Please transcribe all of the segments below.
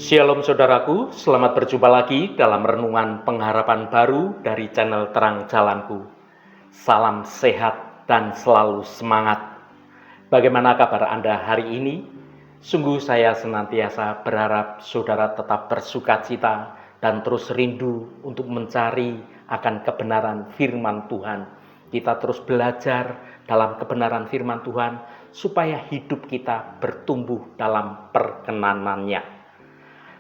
Shalom saudaraku, selamat berjumpa lagi dalam renungan pengharapan baru dari channel Terang Jalanku. Salam sehat dan selalu semangat. Bagaimana kabar Anda hari ini? Sungguh saya senantiasa berharap saudara tetap bersukacita dan terus rindu untuk mencari akan kebenaran firman Tuhan. Kita terus belajar dalam kebenaran firman Tuhan supaya hidup kita bertumbuh dalam perkenanannya.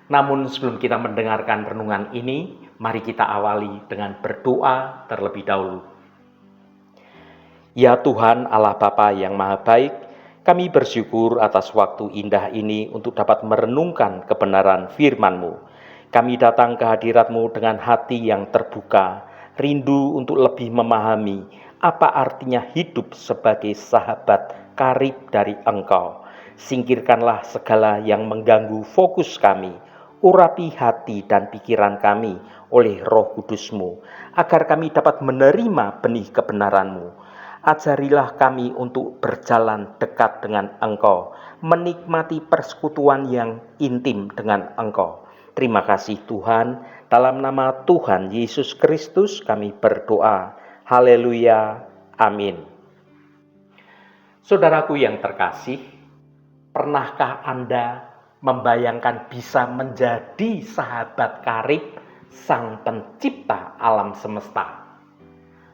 Namun sebelum kita mendengarkan renungan ini, mari kita awali dengan berdoa terlebih dahulu. Ya Tuhan Allah Bapa yang Maha Baik, kami bersyukur atas waktu indah ini untuk dapat merenungkan kebenaran firman-Mu. Kami datang ke hadirat-Mu dengan hati yang terbuka, rindu untuk lebih memahami apa artinya hidup sebagai sahabat karib dari Engkau. Singkirkanlah segala yang mengganggu fokus kami, urapi hati dan pikiran kami oleh Roh Kudus-Mu, agar kami dapat menerima benih kebenaran-Mu. Ajarilah kami untuk berjalan dekat dengan Engkau, menikmati persekutuan yang intim dengan Engkau. Terima kasih Tuhan, dalam nama Tuhan Yesus Kristus kami berdoa. Haleluya, amin. Saudaraku yang terkasih, pernahkah Anda membayangkan bisa menjadi sahabat karib Sang Pencipta alam semesta?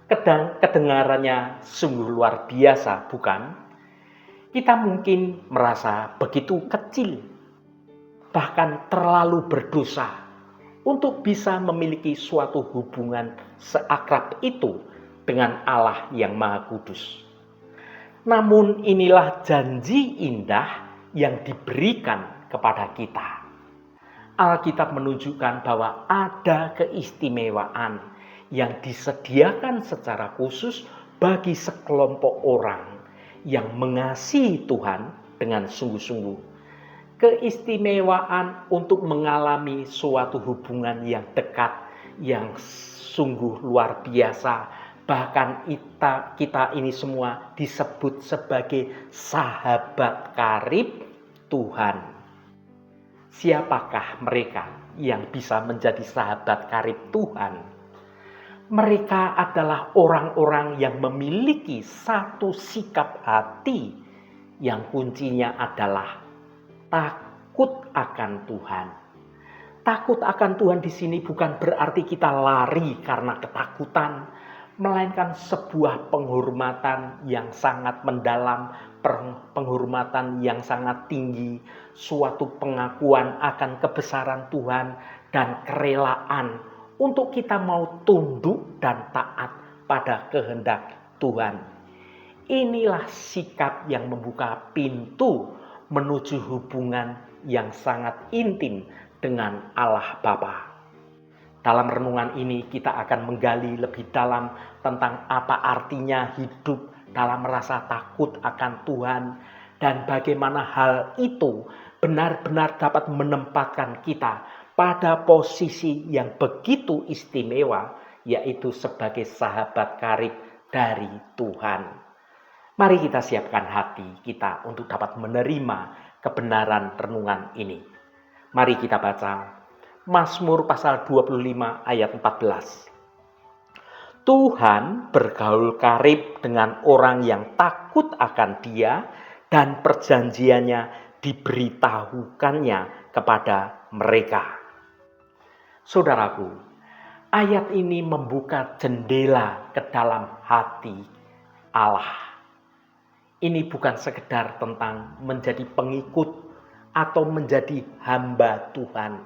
Kedengarannya sungguh luar biasa, bukan? Kita mungkin merasa begitu kecil, bahkan terlalu berdosa untuk bisa memiliki suatu hubungan seakrab itu dengan Allah yang Maha Kudus. Namun inilah janji indah yang diberikan kepada kita. Alkitab menunjukkan bahwa ada keistimewaan yang disediakan secara khusus bagi sekelompok orang yang mengasihi Tuhan dengan sungguh-sungguh. Keistimewaan untuk mengalami suatu hubungan yang dekat, yang sungguh luar biasa. Bahkan kita ini semua disebut sebagai sahabat karib Tuhan. Siapakah mereka yang bisa menjadi sahabat karib Tuhan? Mereka adalah orang-orang yang memiliki satu sikap hati yang kuncinya adalah takut akan Tuhan. Takut akan Tuhan di sini bukan berarti kita lari karena ketakutan, melainkan sebuah penghormatan yang sangat mendalam, penghormatan yang sangat tinggi, suatu pengakuan akan kebesaran Tuhan dan kerelaan untuk kita mau tunduk dan taat pada kehendak Tuhan. Inilah sikap yang membuka pintu menuju hubungan yang sangat intim dengan Allah Bapa. Dalam renungan ini kita akan menggali lebih dalam tentang apa artinya hidup dalam rasa takut akan Tuhan dan bagaimana hal itu benar-benar dapat menempatkan kita pada posisi yang begitu istimewa, yaitu sebagai sahabat karib dari Tuhan. Mari kita siapkan hati kita untuk dapat menerima kebenaran renungan ini. Mari kita baca Mazmur pasal 25 ayat 14. Tuhan bergaul karib dengan orang yang takut akan Dia dan perjanjiannya diberitahukannya kepada mereka. Saudaraku, ayat ini membuka jendela ke dalam hati Allah. Ini bukan sekedar tentang menjadi pengikut atau menjadi hamba Tuhan,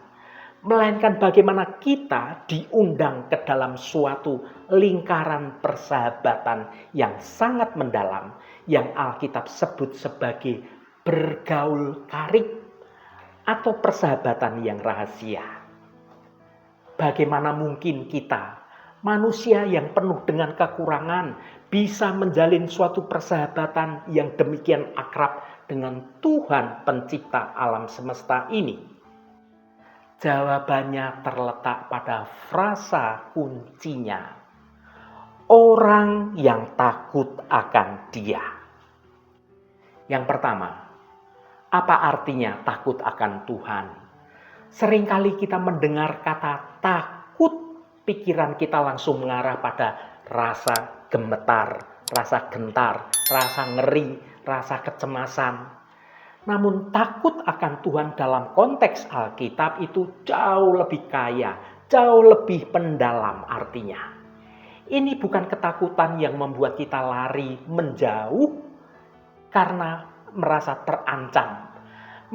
melainkan bagaimana kita diundang ke dalam suatu lingkaran persahabatan yang sangat mendalam, yang Alkitab sebut sebagai bergaul karib atau persahabatan yang rahasia. Bagaimana mungkin kita, manusia yang penuh dengan kekurangan, bisa menjalin suatu persahabatan yang demikian akrab dengan Tuhan Pencipta alam semesta ini? Jawabannya terletak pada frasa kuncinya. Orang yang takut akan Dia. Yang pertama, apa artinya takut akan Tuhan? Seringkali kita mendengar kata takut, pikiran kita langsung mengarah pada rasa gemetar, rasa gentar, rasa ngeri, rasa kecemasan. Namun takut akan Tuhan dalam konteks Alkitab itu jauh lebih kaya, jauh lebih mendalam artinya. Ini bukan ketakutan yang membuat kita lari menjauh karena merasa terancam,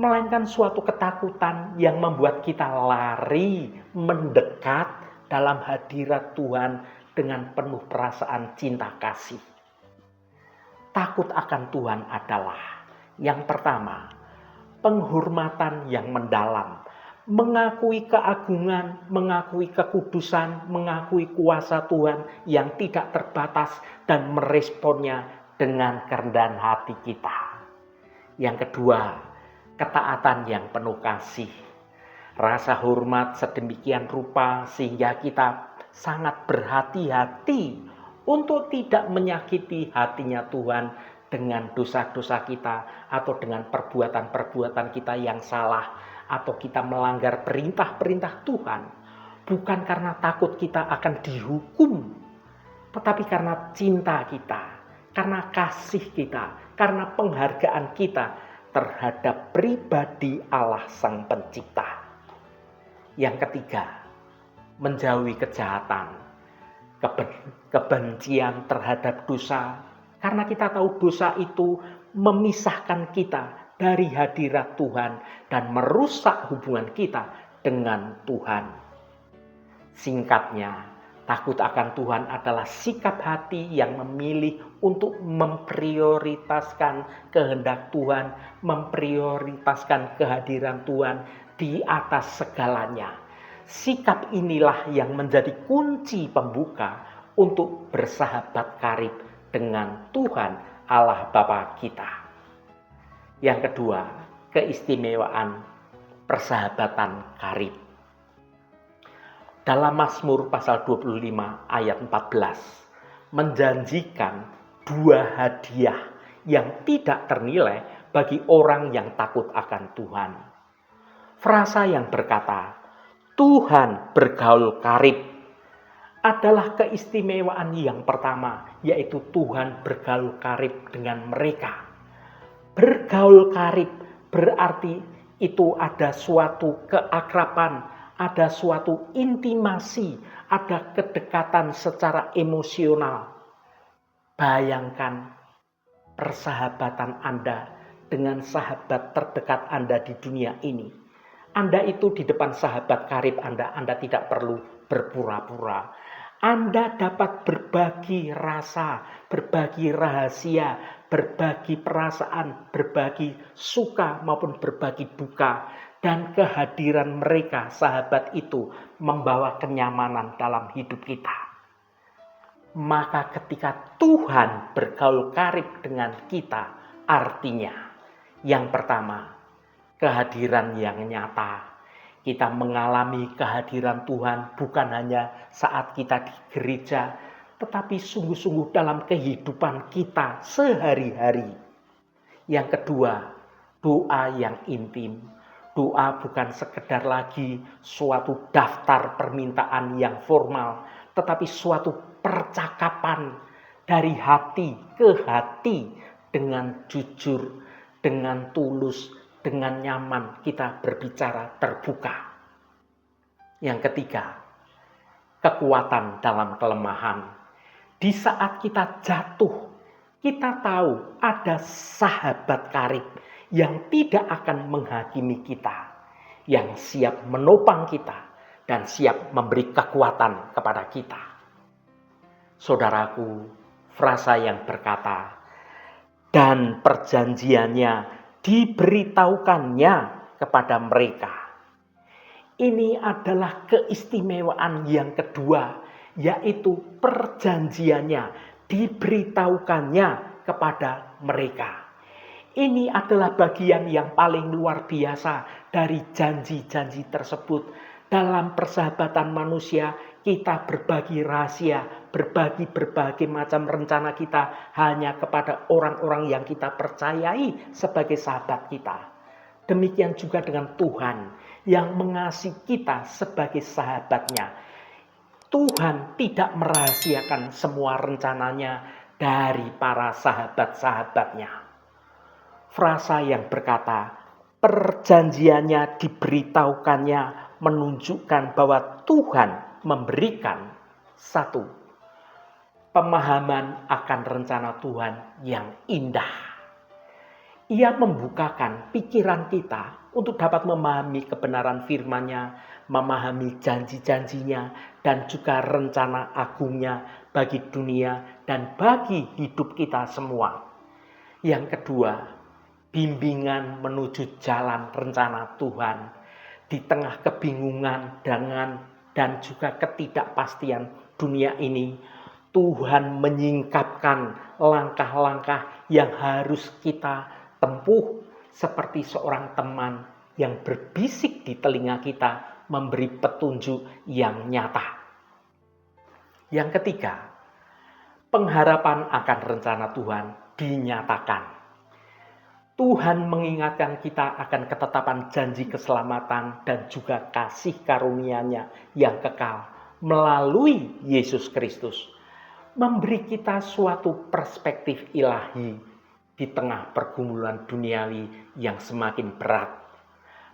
melainkan suatu ketakutan yang membuat kita lari mendekat dalam hadirat Tuhan dengan penuh perasaan cinta kasih. Takut akan Tuhan adalah yang pertama, penghormatan yang mendalam, mengakui keagungan, mengakui kekudusan, mengakui kuasa Tuhan yang tidak terbatas dan meresponnya dengan kerendahan hati kita. Yang kedua, ketaatan yang penuh kasih. Rasa hormat sedemikian rupa sehingga kita sangat berhati-hati untuk tidak menyakiti hatinya Tuhan dengan dosa-dosa kita atau dengan perbuatan-perbuatan kita yang salah atau kita melanggar perintah-perintah Tuhan. Bukan karena takut kita akan dihukum, tetapi karena cinta kita, karena kasih kita, karena penghargaan kita terhadap pribadi Allah Sang Pencipta. Yang ketiga, menjauhi kejahatan, kebencian terhadap dosa. Karena kita tahu dosa itu memisahkan kita dari hadirat Tuhan dan merusak hubungan kita dengan Tuhan. Singkatnya, takut akan Tuhan adalah sikap hati yang memilih untuk memprioritaskan kehendak Tuhan, memprioritaskan kehadiran Tuhan di atas segalanya. Sikap inilah yang menjadi kunci pembuka untuk bersahabat karib dengan Tuhan Allah Bapa kita. Yang kedua, keistimewaan persahabatan karib. Dalam Mazmur pasal 25 ayat 14, menjanjikan dua hadiah yang tidak ternilai bagi orang yang takut akan Tuhan. Frasa yang berkata, Tuhan bergaul karib, adalah keistimewaan yang pertama, yaitu Tuhan bergaul karib dengan mereka. Bergaul karib berarti itu ada suatu keakraban, ada suatu intimasi, ada kedekatan secara emosional. Bayangkan persahabatan Anda dengan sahabat terdekat Anda di dunia ini. Anda itu di depan sahabat karib Anda tidak perlu berpura-pura. Anda dapat berbagi rasa, berbagi rahasia, berbagi perasaan, berbagi suka maupun berbagi duka. Dan kehadiran mereka, sahabat itu, membawa kenyamanan dalam hidup kita. Maka ketika Tuhan bergaul karib dengan kita, artinya yang pertama, kehadiran yang nyata. Kita mengalami kehadiran Tuhan bukan hanya saat kita di gereja, tetapi sungguh-sungguh dalam kehidupan kita sehari-hari. Yang kedua, doa yang intim. Doa bukan sekedar lagi suatu daftar permintaan yang formal, tetapi suatu percakapan dari hati ke hati dengan jujur, dengan tulus, dengan nyaman kita berbicara terbuka. Yang ketiga, kekuatan dalam kelemahan. Di saat kita jatuh, kita tahu ada sahabat karib yang tidak akan menghakimi kita, yang siap menopang kita dan siap memberi kekuatan kepada kita. Saudaraku, frasa yang berkata, dan perjanjiannya diberitahukannya kepada mereka. Ini adalah keistimewaan yang kedua, yaitu perjanjiannya diberitahukannya kepada mereka. Ini adalah bagian yang paling luar biasa dari janji-janji tersebut. Dalam persahabatan manusia, kita berbagi rahasia, berbagi berbagai macam rencana kita hanya kepada orang-orang yang kita percayai sebagai sahabat kita. Demikian juga dengan Tuhan yang mengasihi kita sebagai sahabatnya. Tuhan tidak merahasiakan semua rencananya dari para sahabat-sahabatnya. Frasa yang berkata, perjanjiannya diberitahukannya menunjukkan bahwa Tuhan memberikan satu pemahaman akan rencana Tuhan yang indah. Ia membukakan pikiran kita untuk dapat memahami kebenaran firman-Nya, memahami janji-janjinya, dan juga rencana agungnya bagi dunia dan bagi hidup kita semua. Yang kedua, bimbingan menuju jalan rencana Tuhan di tengah kebingungan dan juga ketidakpastian dunia ini. Tuhan menyingkapkan langkah-langkah yang harus kita tempuh seperti seorang teman yang berbisik di telinga kita, memberi petunjuk yang nyata. Yang ketiga, pengharapan akan rencana Tuhan dinyatakan. Tuhan mengingatkan kita akan ketetapan janji keselamatan dan juga kasih karunia-Nya yang kekal melalui Yesus Kristus. Memberi kita suatu perspektif ilahi di tengah pergumulan duniawi yang semakin berat.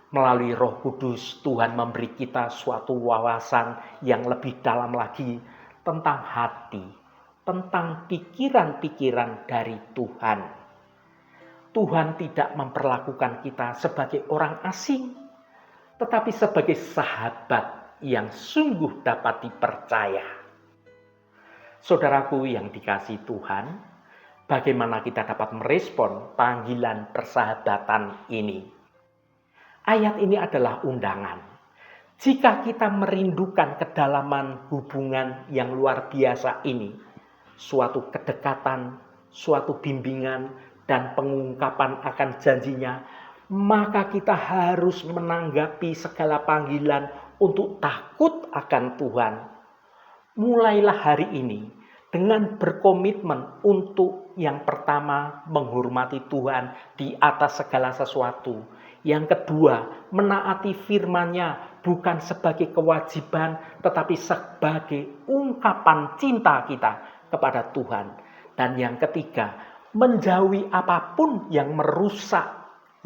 Melalui Roh Kudus, Tuhan memberi kita suatu wawasan yang lebih dalam lagi tentang hati, tentang pikiran-pikiran dari Tuhan. Tuhan tidak memperlakukan kita sebagai orang asing, tetapi sebagai sahabat yang sungguh dapat dipercaya. Saudaraku yang dikasihi Tuhan, bagaimana kita dapat merespon panggilan persahabatan ini? Ayat ini adalah undangan. Jika kita merindukan kedalaman hubungan yang luar biasa ini, suatu kedekatan, suatu bimbingan, dan pengungkapan akan janjinya, maka kita harus menanggapi segala panggilan untuk takut akan Tuhan. Mulailah hari ini dengan berkomitmen untuk yang pertama menghormati Tuhan di atas segala sesuatu. Yang kedua, menaati firman-Nya bukan sebagai kewajiban tetapi sebagai ungkapan cinta kita kepada Tuhan. Dan yang ketiga, menjauhi apapun yang merusak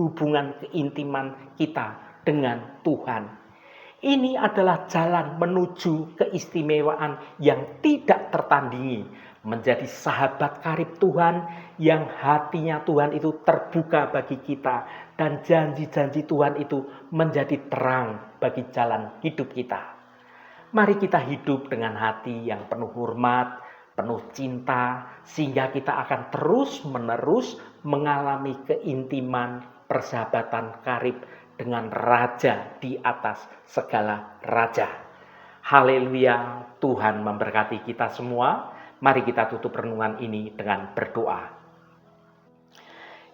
hubungan keintiman kita dengan Tuhan. Ini adalah jalan menuju keistimewaan yang tidak tertandingi. Menjadi sahabat karib Tuhan yang hatinya Tuhan itu terbuka bagi kita. Dan janji-janji Tuhan itu menjadi terang bagi jalan hidup kita. Mari kita hidup dengan hati yang penuh hormat, penuh cinta. Sehingga kita akan terus-menerus mengalami keintiman persahabatan karib dengan Raja di atas segala raja. Haleluya, Tuhan memberkati kita semua. Mari kita tutup renungan ini dengan berdoa.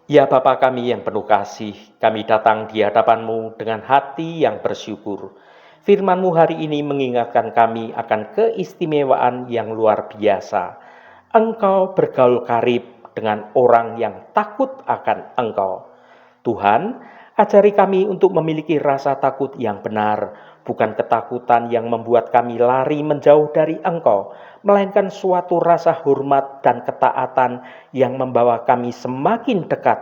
Ya Bapa kami yang penuh kasih, kami datang di hadapan-Mu dengan hati yang bersyukur. Firman-Mu hari ini mengingatkan kami akan keistimewaan yang luar biasa. Engkau bergaul karib dengan orang yang takut akan Engkau. Tuhan, ajari kami untuk memiliki rasa takut yang benar, bukan ketakutan yang membuat kami lari menjauh dari Engkau, melainkan suatu rasa hormat dan ketaatan yang membawa kami semakin dekat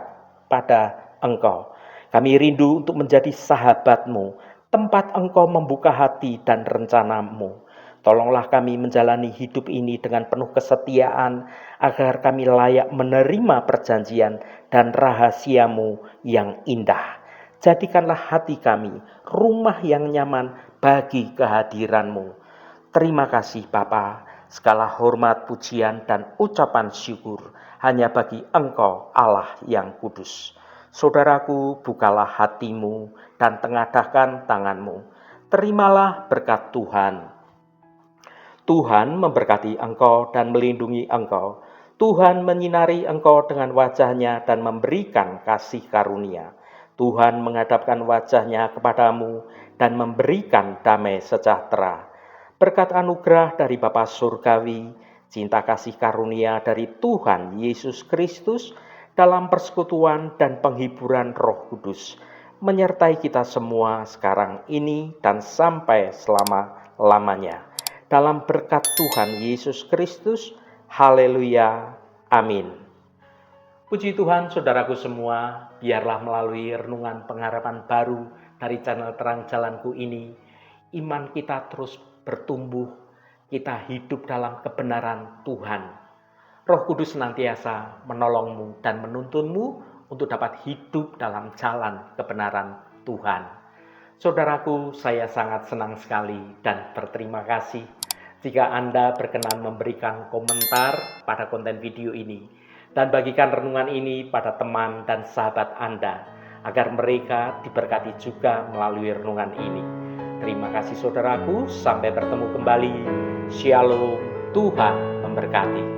pada Engkau. Kami rindu untuk menjadi sahabat-Mu, tempat Engkau membuka hati dan rencana-Mu. Tolonglah kami menjalani hidup ini dengan penuh kesetiaan, agar kami layak menerima perjanjian dan rahasia-Mu yang indah. Jadikanlah hati kami rumah yang nyaman bagi kehadiran-Mu. Terima kasih Bapa, segala hormat, pujian, dan ucapan syukur hanya bagi Engkau Allah yang kudus. Saudaraku, bukalah hatimu dan tengadahkan tanganmu. Terimalah berkat Tuhan. Tuhan memberkati engkau dan melindungi engkau. Tuhan menyinari engkau dengan wajah-Nya dan memberikan kasih karunia. Tuhan menghadapkan wajah-Nya kepadamu dan memberikan damai sejahtera. Berkat anugerah dari Bapa Surgawi, cinta kasih karunia dari Tuhan Yesus Kristus, dalam persekutuan dan penghiburan Roh Kudus, menyertai kita semua sekarang ini dan sampai selama-lamanya. Dalam berkat Tuhan Yesus Kristus, haleluya, amin. Puji Tuhan, saudaraku semua, biarlah melalui renungan pengharapan baru dari channel Terang Jalanku ini, iman kita terus bertumbuh, kita hidup dalam kebenaran Tuhan. Roh Kudus senantiasa menolongmu dan menuntunmu untuk dapat hidup dalam jalan kebenaran Tuhan. Saudaraku, saya sangat senang sekali dan berterima kasih jika Anda berkenan memberikan komentar pada konten video ini dan bagikan renungan ini pada teman dan sahabat Anda agar mereka diberkati juga melalui renungan ini. Terima kasih saudaraku, sampai bertemu kembali. Shalom, Tuhan memberkati.